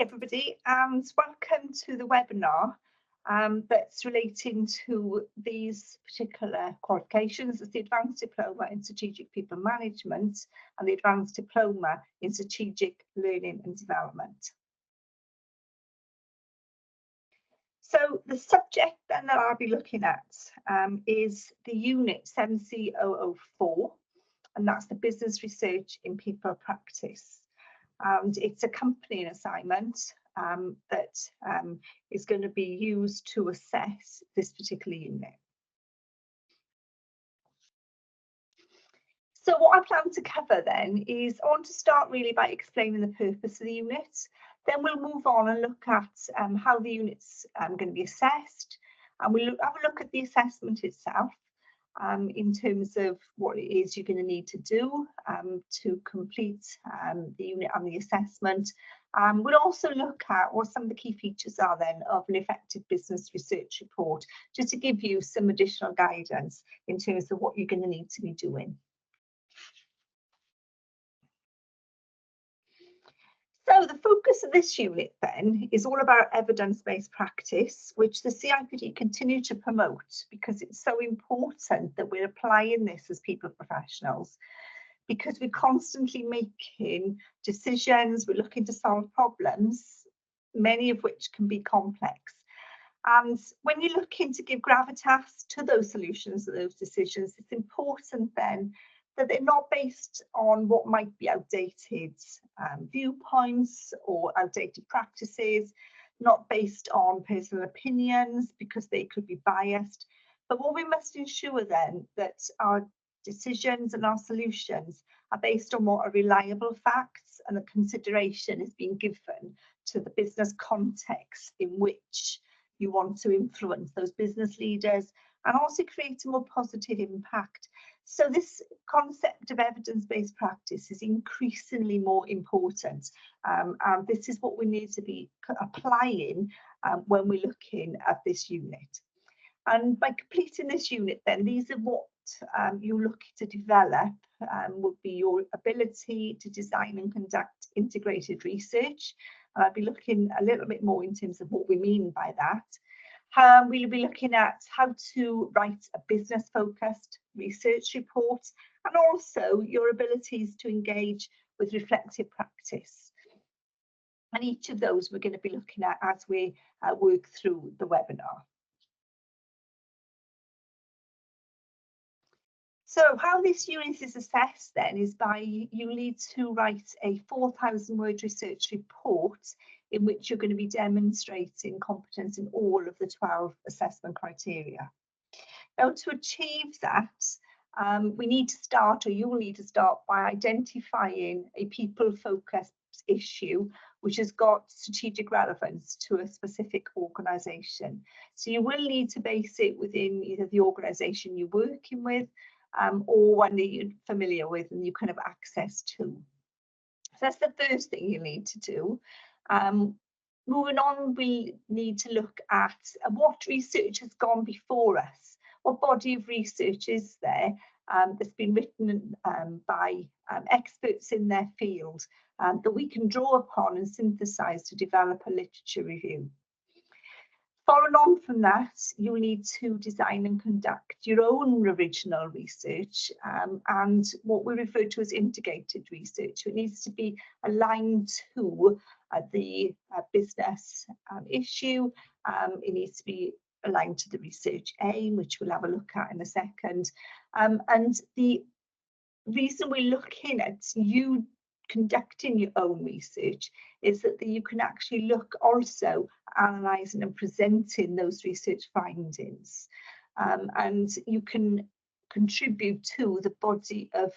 everybody, and welcome to the webinar that's relating to these particular qualifications. It's the Advanced Diploma in Strategic People Management and the Advanced Diploma in Strategic Learning and Development. So the subject then that I'll be looking at is the unit 7C004, and that's the Business Research in People Practice. And it's a accompanying assignment that is going to be used to assess this particular unit. So what I plan to cover then is I want to start really by explaining the purpose of the unit. Then we'll move on and look at how the unit's going to be assessed, and we'll have a look at the assessment itself. In terms of what it is you're going to need to do to complete the unit and the assessment. We'll also look at what some of the key features are then of an effective business research report, just to give you some additional guidance in terms of what you're going to need to be doing. So the focus of this unit then is all about evidence-based practice, which the CIPD continue to promote because it's so important that we're applying this as people professionals, because we're constantly making decisions, we're looking to solve problems, many of which can be complex. And when you're looking to give gravitas to those solutions, to those decisions, it's important then that they're not based on what might be outdated viewpoints or outdated practices, not based on personal opinions because they could be biased. But what we must ensure then that our decisions and our solutions are based on what are reliable facts, and the consideration is being given to the business context in which you want to influence those business leaders and also create a more positive impact. So this concept of evidence-based practice is increasingly more important, and this is what we need to be applying when we're looking at this unit. And by completing this unit then, these are what you look to develop would be your ability to design and conduct integrated research. And I'll be looking a little bit more in terms of what we mean by that. We'll be looking at how to write a business-focused research report, and also your abilities to engage with reflective practice. And each of those we're going to be looking at as we work through the webinar. So how this unit is assessed then is by you need to write a 4,000-word research report in which you're going to be demonstrating competence in all of the 12 assessment criteria. Now, to achieve that, we need to start, or you will need to start, by identifying a people-focused issue which has got strategic relevance to a specific organisation. So you will need to base it within either the organisation you're working with or one that you're familiar with and you can have access to. So that's the first thing you need to do. Moving on, we need to look at what research has gone before us. What body of research is there that's been written by experts in their field that we can draw upon and synthesize to develop a literature review. Following on from that, you need to design and conduct your own original research and what we refer to as integrated research. So it needs to be aligned to the business issue. It needs to be aligned to the research aim, which we'll have a look at in a second. And the reason we're looking at you conducting your own research is that you can actually look also analysing and presenting those research findings, and you can contribute to the body of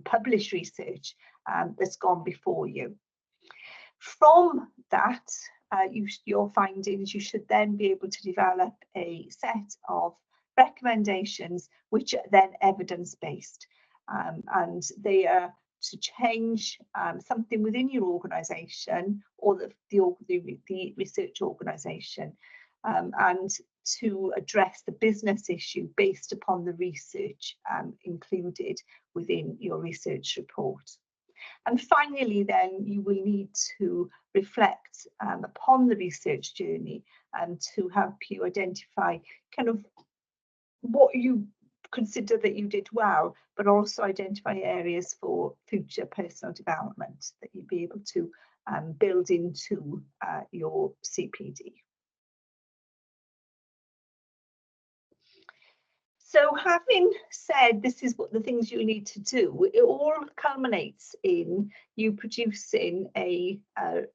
published research that's gone before you. From that, your findings, you should then be able to develop a set of recommendations which are then evidence-based, and they are to change something within your organisation or the research organisation, and to address the business issue based upon the research included within your research report. And finally, then you will need to reflect upon the research journey to help you identify kind of what you consider that you did well, but also identify areas for future personal development that you'd be able to build into your CPD. So having said this is what the things you need to do, it all culminates in you producing a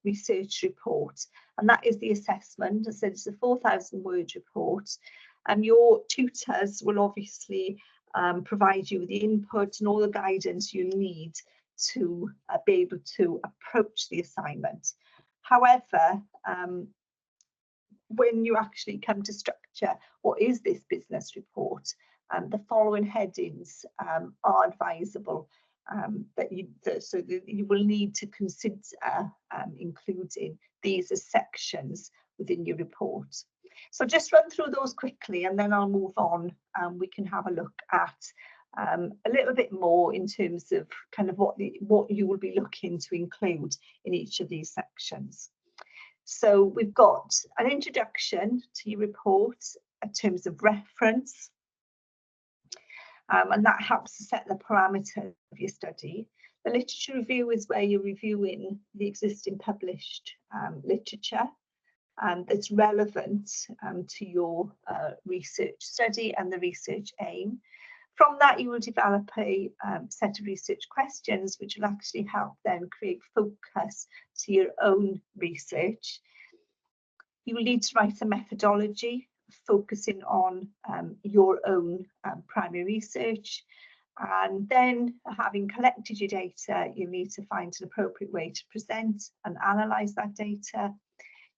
research report, and that is the assessment. As I said, it's a 4,000-word report, and your tutors will obviously provide you with the input and all the guidance you need to be able to approach the assignment. However, when you actually come to structure what is this business report, the following headings are advisable so that you will need to consider including these as sections within your report. So just run through those quickly and then I'll move on and we can have a look at a little bit more in terms of kind of what you will be looking to include in each of these sections. So we've got an introduction to your report in terms of reference, and that helps to set the parameters of your study. The literature review is where you're reviewing the existing published literature that's relevant to your research study and the research aim. From that, you will develop a set of research questions which will actually help then create focus to your own research. You will need to write a methodology focusing on your own primary research. And then, having collected your data, you need to find an appropriate way to present and analyse that data.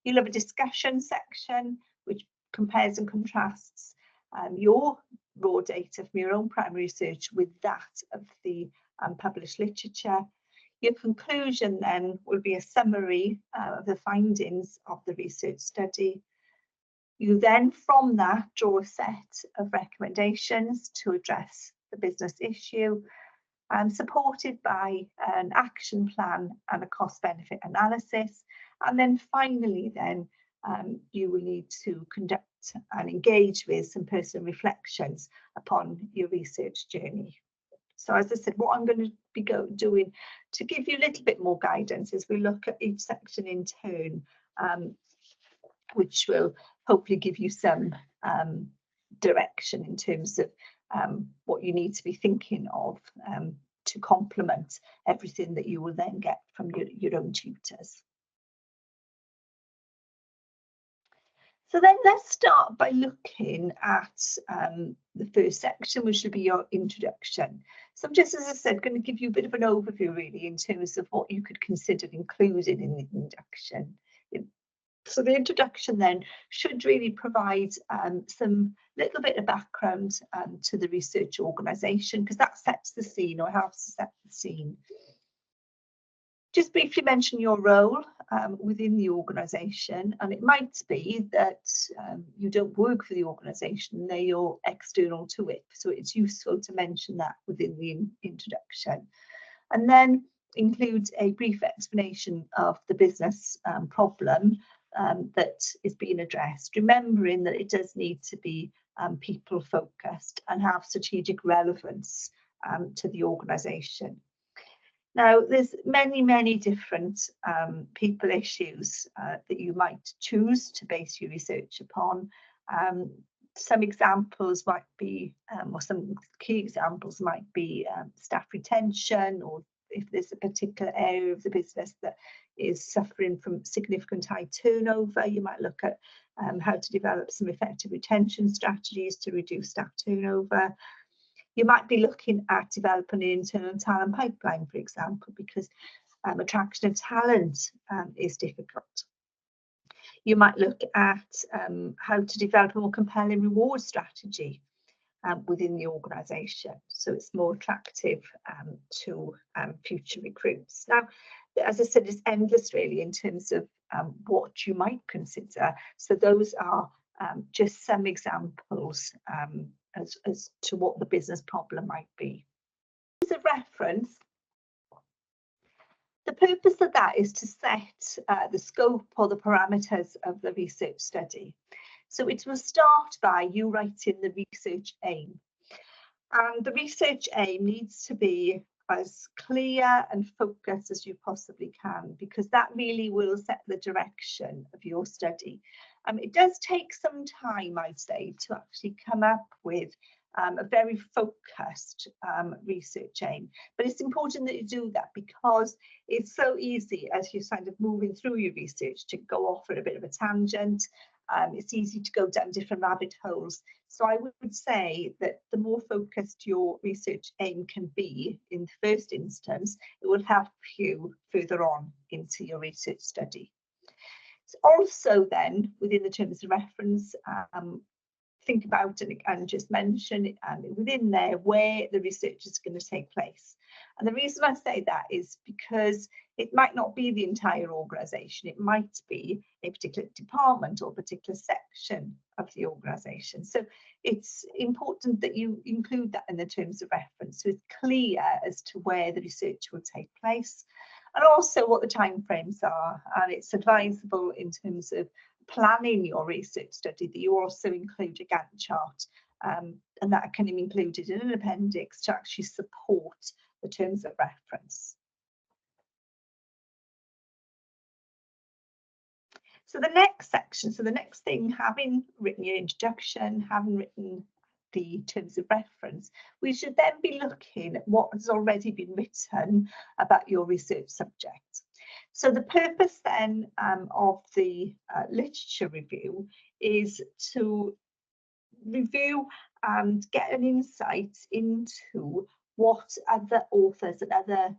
You'll have a discussion section which compares and contrasts your raw data from your own primary research with that of the published literature. Your conclusion then will be a summary of the findings of the research study. You then, from that, draw a set of recommendations to address the business issue, supported by an action plan and a cost-benefit analysis. And then finally, then you will need to conduct and engage with some personal reflections upon your research journey. So as I said, what I'm going to be doing to give you a little bit more guidance is we look at each section in turn, which will hopefully give you some direction in terms of what you need to be thinking of to complement everything that you will then get from your own tutors. So then let's start by looking at the first section, which will be your introduction. So I'm just, as I said, going to give you a bit of an overview really in terms of what you could consider included in the introduction. So the introduction then should really provide some little bit of background to the research organisation, because that sets the scene or helps to set the scene. Just briefly mention your role within the organisation, and it might be that you don't work for the organisation, you're external to it, so it's useful to mention that within the introduction. And then include a brief explanation of the business problem that is being addressed, remembering that it does need to be people focused and have strategic relevance to the organisation. Now, there's many different people issues that you might choose to base your research upon. Some examples might be, or some key examples might be staff retention, or if there's a particular area of the business that is suffering from significant high turnover, you might look at how to develop some effective retention strategies to reduce staff turnover. You might be looking at developing an internal talent pipeline, for example, because attraction of talent is difficult. You might look at how to develop a more compelling reward strategy within the organisation, so it's more attractive to future recruits. Now, as I said, it's endless really in terms of what you might consider. So those are just some examples as to what the business problem might be. As a reference, purpose of that is to set the scope or the parameters of the research study. So it will start by you writing the research aim. And the research aim needs to be as clear and focused as you possibly can, because that really will set the direction of your study. It does take some time, I'd say, to actually come up with a very focused research aim. But it's important that you do that, because it's so easy as you're kind of moving through your research to go off at a bit of a tangent. It's easy to go down different rabbit holes. So I would say that the more focused your research aim can be in the first instance, it will help you further on into your research study. So also then, within the terms of reference, think about and just mention within there where the research is going to take place. And the reason I say that is because it might not be the entire organisation. It might be a particular department or particular section of the organisation. So it's important that you include that in the terms of reference, so it's clear as to where the research will take place, and also what the timeframes are. And it's advisable in terms of planning your research study that you also include a Gantt chart, and that can be included in an appendix to actually support the terms of reference. So the next section, so the next thing, having written your introduction, having written the terms of reference, we should then be looking at what has already been written about your research subject. So the purpose then of the literature review is to review and get an insight into what other authors and other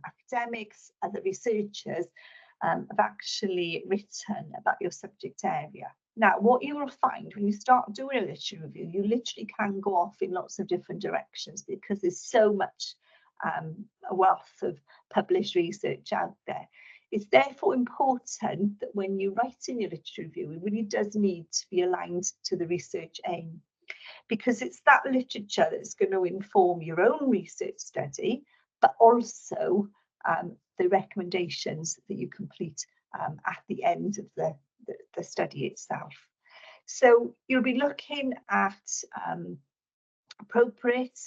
academics, other researchers have actually written about your subject area. Now, what you will find when you start doing a literature review, you literally can go off in lots of different directions, because there's so much a wealth of published research out there. It's therefore important that when you write in your literature review, it really does need to be aligned to the research aim, because it's that literature that's going to inform your own research study, but also the recommendations that you complete at the end of the study itself. So you'll be looking at appropriate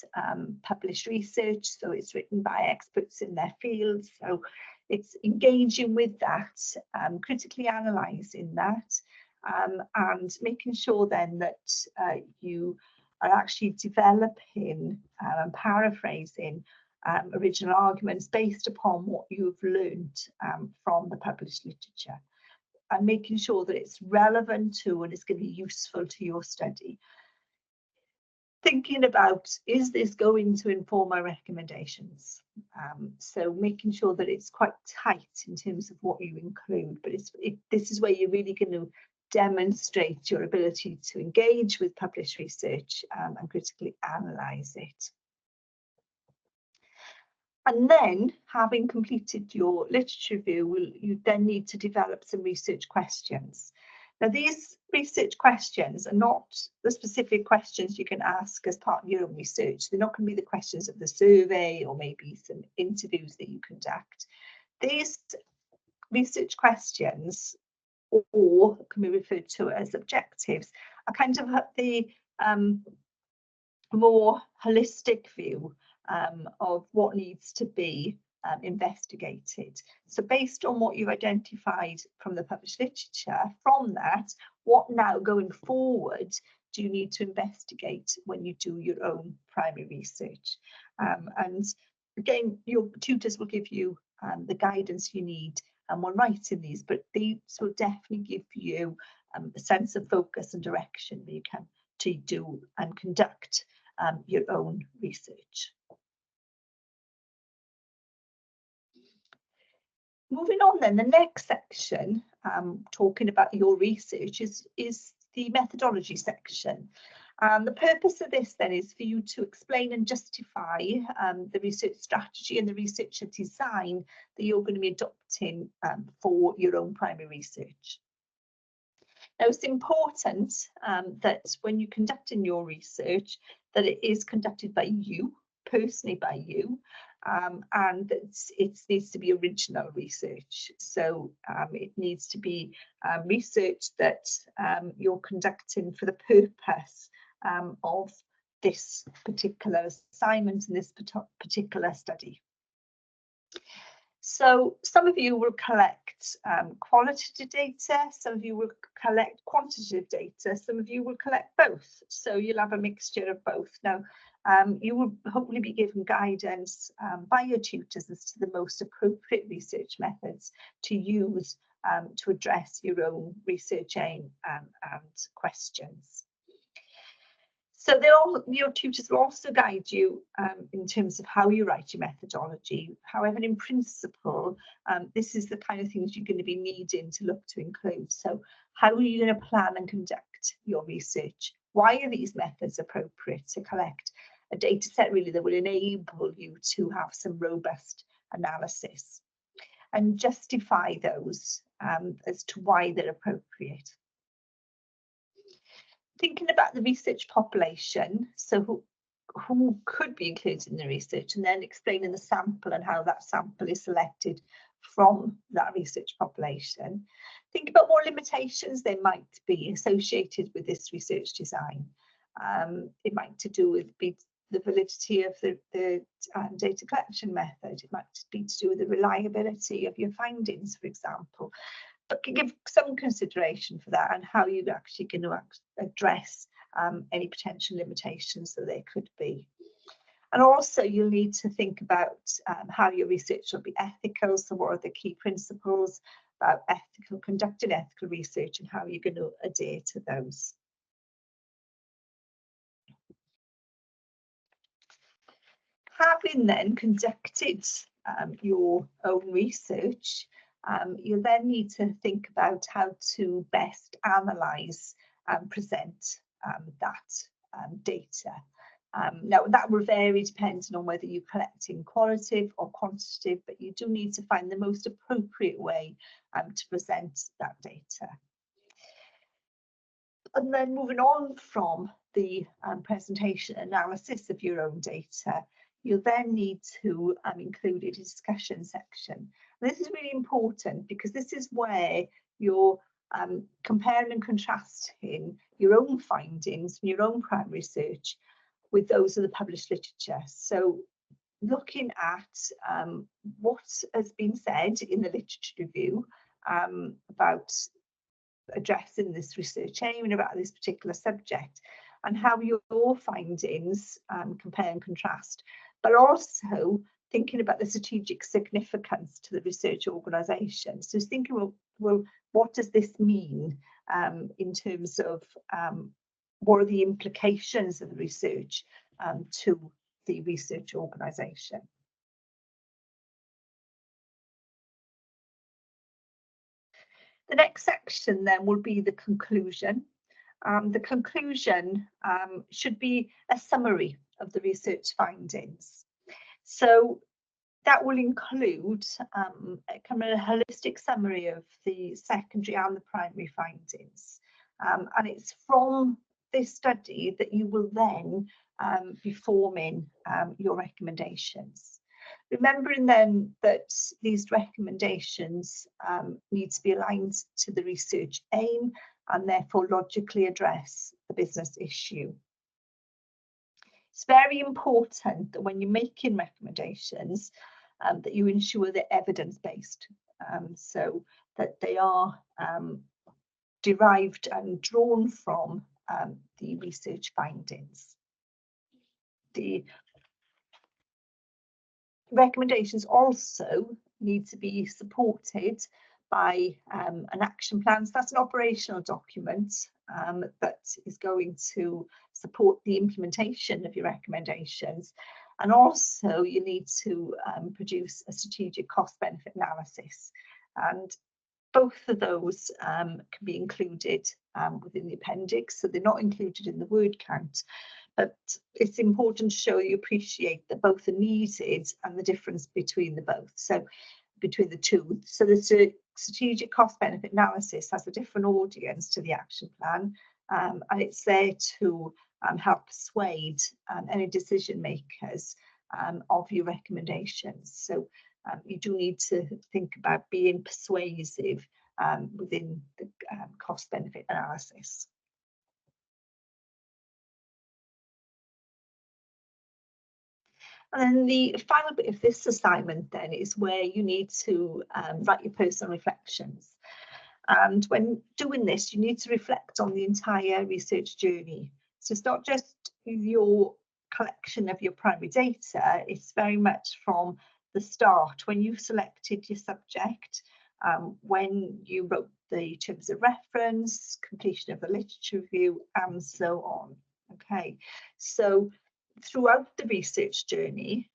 published research, so it's written by experts in their fields, so it's engaging with that, critically analysing that, and making sure then that you are actually developing and paraphrasing original arguments based upon what you've learned from the published literature, and making sure that it's relevant to and it's going to be useful to your study. Thinking about, is this going to inform my recommendations? So making sure that it's quite tight in terms of what you include, but this is where you're really going to demonstrate your ability to engage with published research and critically analyse it. And then, having completed your literature review, you then need to develop some research questions. Now, these research questions are not the specific questions you can ask as part of your own research. They're not going to be the questions of the survey or maybe some interviews that you conduct. These research questions, or can be referred to as objectives, are kind of the more holistic view of what needs to be investigated. So based on what you've identified from the published literature, from that, what now going forward do you need to investigate when you do your own primary research? And again, your tutors will give you the guidance you need when writing these, but these will definitely give you a sense of focus and direction that you can to do and conduct your own research. Moving on then, the next section, talking about your research, is the methodology section. The purpose of this then is for you to explain and justify the research strategy and the research design that you're going to be adopting for your own primary research. Now, it's important that when you're conducting your research, that it is conducted by you, personally by you, and that it needs to be original research. So it needs to be research that you're conducting for the purpose of this particular assignment and this particular study. So some of you will collect qualitative data, some of you will collect quantitative data, some of you will collect both. So you'll have a mixture of both. Now, you will hopefully be given guidance by your tutors as to the most appropriate research methods to use to address your own research aim and questions. So your tutors will also guide you in terms of how you write your methodology. However, in principle, this is the kind of things you're going to be needing to look to include. So how are you going to plan and conduct your research? Why are these methods appropriate to collect a data set really that will enable you to have some robust analysis and justify those as to why they're appropriate? Thinking about the research population, so who could be included in the research, and then explaining the sample and how that sample is selected from that research population. Think about what limitations there might be associated with this research design. It might be the validity of the data collection method. It might be to do with the reliability of your findings, for example. But give some consideration for that and how you're actually going to address any potential limitations that there could be. And also you'll need to think about how your research will be ethical. So what are the key principles about conducting ethical research and how you're going to adhere to those. Having then conducted your own research, you then need to think about how to best analyse and present that data. Now, that will vary depending on whether you're collecting qualitative or quantitative, but you do need to find the most appropriate way to present that data. And then moving on from the presentation analysis of your own data, you'll then need to include a discussion section. And this is really important because this is where you're comparing and contrasting your own findings from your own primary research with those of the published literature. So looking at what has been said in the literature review about addressing this research aim and about this particular subject, and how your findings compare and contrast, but also thinking about the strategic significance to the research organisation. So thinking, well, what does this mean in terms of what are the implications of the research to the research organisation? The next section then will be the conclusion. The conclusion should be a summary of the research findings. So that will include a holistic summary of the secondary and the primary findings. And it's from this study that you will then be forming your recommendations. Remembering then that these recommendations need to be aligned to the research aim and therefore logically address the business issue. It's very important that when you're making recommendations that you ensure they're evidence-based, so that they are derived and drawn from the research findings. The recommendations also need to be supported by an action plan. So that's an operational document that is going to support the implementation of your recommendations. And also you need to produce a strategic cost benefit analysis. And both of those can be included within the appendix. So they're not included in the word count. But it's important to show you appreciate that both are needed and the difference between the both. So between the two. So the strategic cost benefit analysis has a different audience to the action plan, and it's there to help persuade any decision makers of your recommendations. So you do need to think about being persuasive within the cost-benefit analysis. And then the final bit of this assignment then is where you need to write your personal reflections. And when doing this, you need to reflect on the entire research journey. So it's not just your collection of your primary data, it's very much from the start, when you selected your subject, when you wrote the terms of reference, completion of the literature review, and so on. Okay, so throughout the research journey,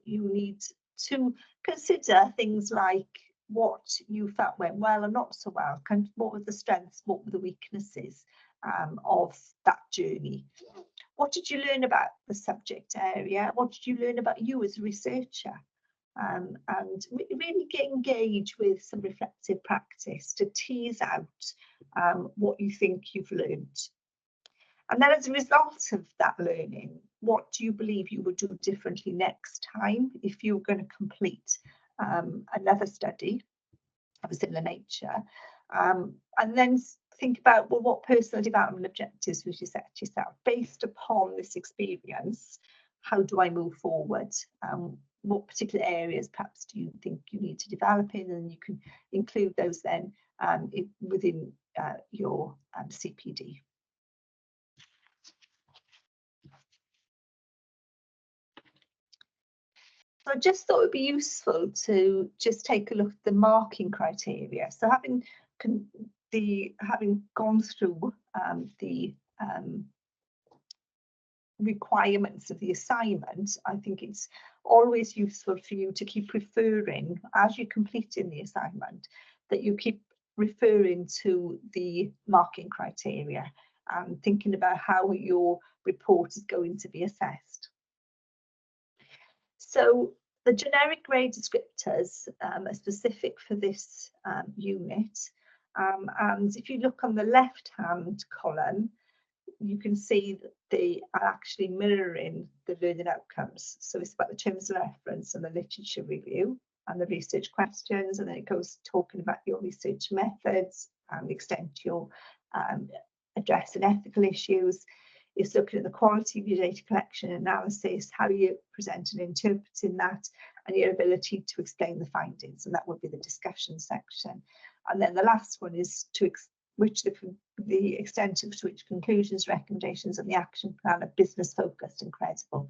you need to consider things like what you felt went well and not so well, what were the strengths, what were the weaknesses of that journey. What did you learn about the subject area? What did you learn about you as a researcher? And really get engaged with some reflective practice to tease out what you think you've learned. And then as a result of that learning, what do you believe you would do differently next time if you're going to complete another study of a similar nature? And then think about, well, what personal development objectives would you set yourself based upon this experience? How do I move forward? What particular areas perhaps do you think you need to develop in? And you can include those then within your CPD. So I just thought it would be useful to just take a look at the marking criteria. So having gone through the requirements of the assignment, I think it's always useful for you to keep referring, as you're completing the assignment, that you keep referring to the marking criteria and thinking about how your report is going to be assessed. So the generic grade descriptors are specific for this unit. And if you look on the left-hand column, you can see that they are actually mirroring the learning outcomes. So it's about the terms of reference and the literature review and the research questions, and then it goes talking about your research methods and the extent you're addressing ethical issues. It's looking at the quality of your data collection and analysis, how you present and interpreting that, and your ability to explain the findings, and that would be the discussion section. And then the last one is to which the extent to which conclusions, recommendations, and the action plan are business focused and credible,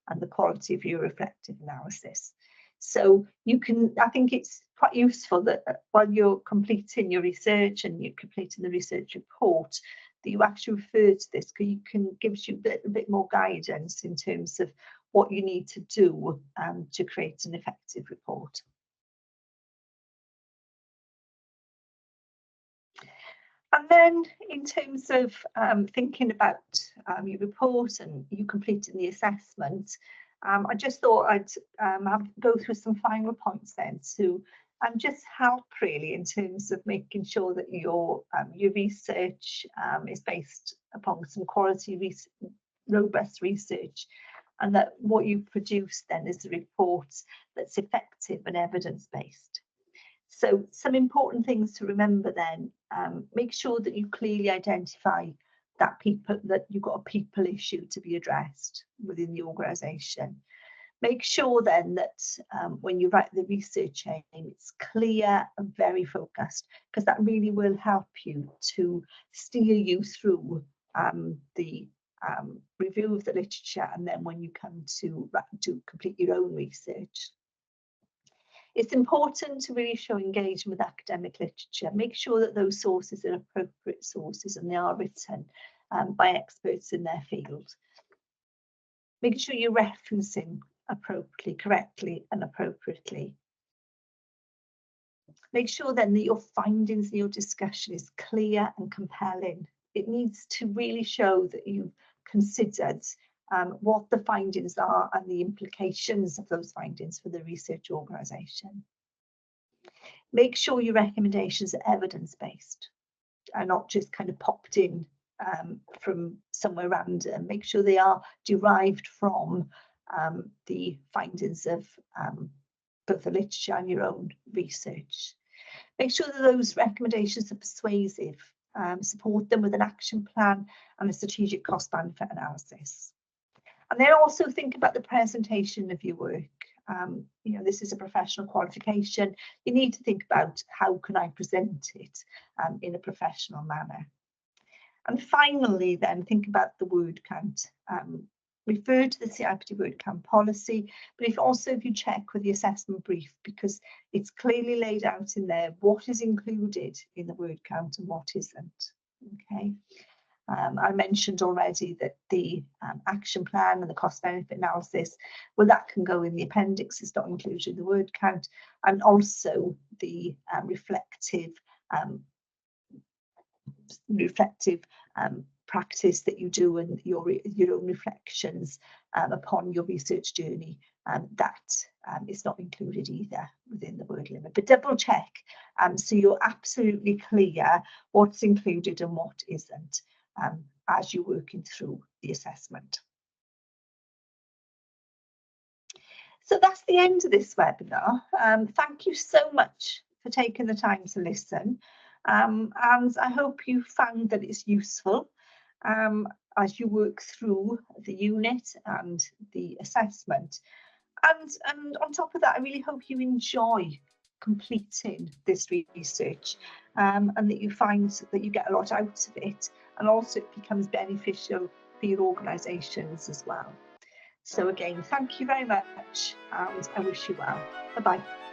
and the quality of your reflective analysis. So you can, I think it's quite useful that while you're completing your research and you're completing the research report, that you actually refer to this, because gives you a bit more guidance in terms of what you need to do to create an effective report. And then in terms of thinking about your report and you completing the assessment, I just thought I'd go through some final points then to just help really in terms of making sure that your research is based upon some quality, robust research, and that what you produce then is a report that's effective and evidence-based. So some important things to remember then, make sure that you clearly identify that you've got a people issue to be addressed within the organisation. Make sure then that when you write the research aim, it's clear and very focused, because that really will help you to steer you through the review of the literature, and then when you come to complete your own research. It's important to really show engagement with academic literature. Make sure that those sources are appropriate sources and they are written by experts in their field. Make sure you're referencing appropriately, correctly and appropriately. Make sure then that your findings and your discussion is clear and compelling. It needs to really show that you've considered what the findings are and the implications of those findings for the research organisation. Make sure your recommendations are evidence-based and not just kind of popped in from somewhere random. Make sure they are derived from the findings of both the literature and your own research. Make sure that those recommendations are persuasive. Support them with an action plan and a strategic cost benefit analysis. And then also think about the presentation of your work. You know, this is a professional qualification. You need to think about how can I present it in a professional manner. And finally, then think about the word count. Refer to the CIPD word count policy, but if you check with the assessment brief, because it's clearly laid out in there what is included in the word count and what isn't. Okay. I mentioned already that the action plan and the cost benefit analysis, well, that can go in the appendix, it's not included in the word count, and also the reflective practice that you do and your own reflections upon your research journey, that is not included either within the word limit. But double check so you're absolutely clear what's included and what isn't as you're working through the assessment. So that's the end of this webinar. Thank you so much for taking the time to listen. And I hope you found that it's useful as you work through the unit and the assessment. And on top of that, I really hope you enjoy completing this research and that you find that you get a lot out of it, and also it becomes beneficial for your organisations as well. So again, thank you very much, and I wish you well. Bye-bye.